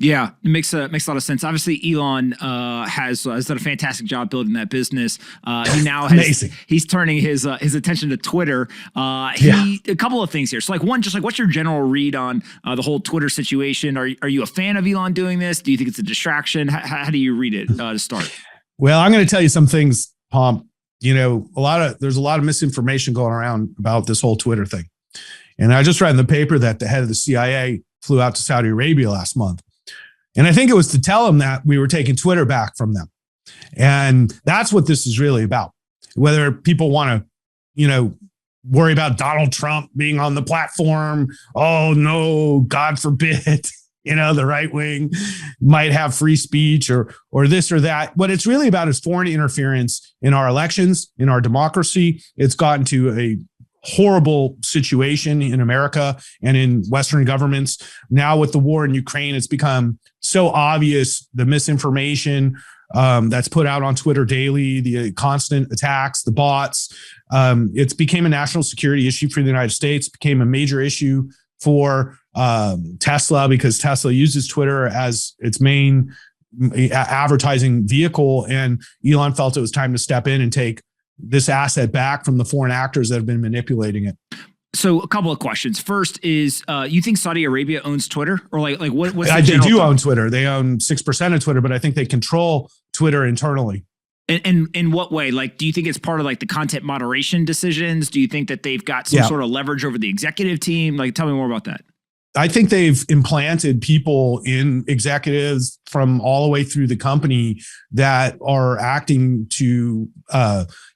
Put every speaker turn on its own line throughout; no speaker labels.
Yeah, it makes a lot of sense. Obviously, Elon has done a fantastic job building that business. He now he's turning his attention to Twitter. A couple of things here. So, like one, just like what's your general read on the whole Twitter situation? Are you a fan of Elon doing this? Do you think it's a distraction? How do you read it to start?
Well, I'm going to tell you some things, Pomp. You know, there's a lot of misinformation going around about this whole Twitter thing. And I just read in the paper that the head of the CIA flew out to Saudi Arabia last month. And I think it was to tell them that we were taking Twitter back from them. And that's what this is really about. Whether people want to, worry about Donald Trump being on the platform. Oh, no, God forbid, the right wing might have free speech or this or that. What it's really about is foreign interference in our elections, in our democracy. It's gotten to a horrible situation in America and in Western governments. Now with the war in Ukraine, it's become so obvious, the misinformation that's put out on Twitter daily, the constant attacks, the bots. It's became a national security issue for the United States, became a major issue for Tesla because Tesla uses Twitter as its main advertising vehicle. And Elon felt it was time to step in and take this asset back from the foreign actors that have been manipulating it.
So a couple of questions. First is, you think Saudi Arabia owns Twitter, or what's the
they do own Twitter. They own 6% of Twitter, but I think they control Twitter internally.
And in what way? Like, do you think it's part of like the content moderation decisions? Do you think that they've got some sort of leverage over the executive team? Like, tell me more about that.
I think they've implanted people in executives from all the way through the company that are acting to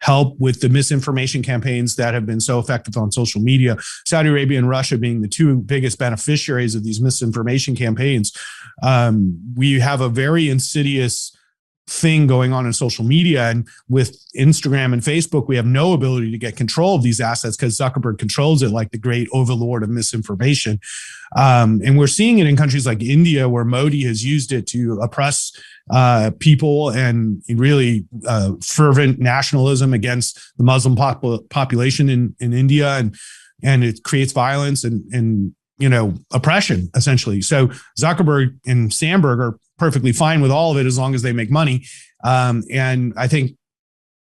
help with the misinformation campaigns that have been so effective on social media. Saudi Arabia and Russia being the two biggest beneficiaries of these misinformation campaigns. We have a very insidious thing going on in social media, and with Instagram and Facebook, we have no ability to get control of these assets because Zuckerberg controls it like the great overlord of misinformation. And we're seeing it in countries like India, where Modi has used it to oppress people and really fervent nationalism against the Muslim population in India, and it creates violence and oppression, essentially. So Zuckerberg and Sandberg are perfectly fine with all of it as long as they make money. And I think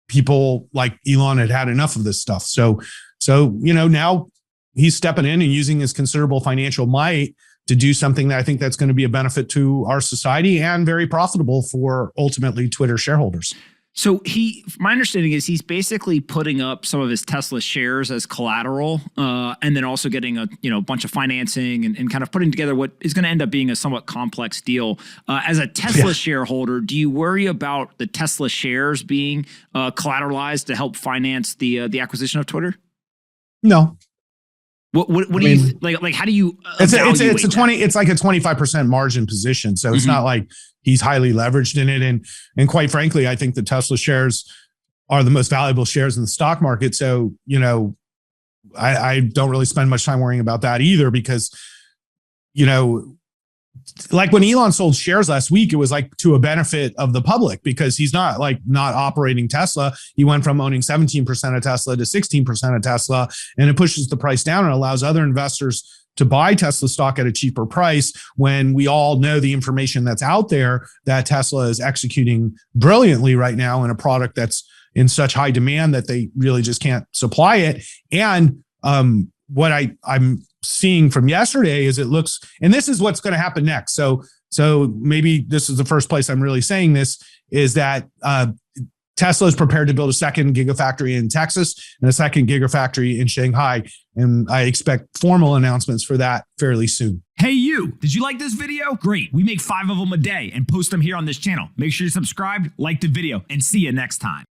people like Elon had enough of this stuff. So now he's stepping in and using his considerable financial might to do something that I think that's going to be a benefit to our society and very profitable for ultimately Twitter shareholders.
So my understanding is he's basically putting up some of his Tesla shares as collateral, and then also getting a bunch of financing and kind of putting together what is going to end up being a somewhat complex deal. As a Tesla shareholder, do you worry about the Tesla shares being collateralized to help finance the acquisition of Twitter?
No.
What do you like? How do you?
It's like a 25% margin position, so it's not like he's highly leveraged in it. And quite frankly, I think the Tesla shares are the most valuable shares in the stock market. So I don't really spend much time worrying about that either, because like when Elon sold shares last week, it was like to a benefit of the public, because he's not operating Tesla. He went from owning 17% of Tesla to 16% of Tesla, and it pushes the price down and allows other investors to buy Tesla stock at a cheaper price, when we all know the information that's out there that Tesla is executing brilliantly right now in a product that's in such high demand that they really just can't supply it. And what I'm seeing from yesterday is it looks, and this is what's going to happen next. So maybe this is the first place I'm really saying this, is that Tesla is prepared to build a second gigafactory in Texas and a second gigafactory in Shanghai. And I expect formal announcements for that fairly soon.
Hey, you, did you like this video? Great. We make 5 of them a day and post them here on this channel. Make sure you're subscribed, like the video, and see you next time.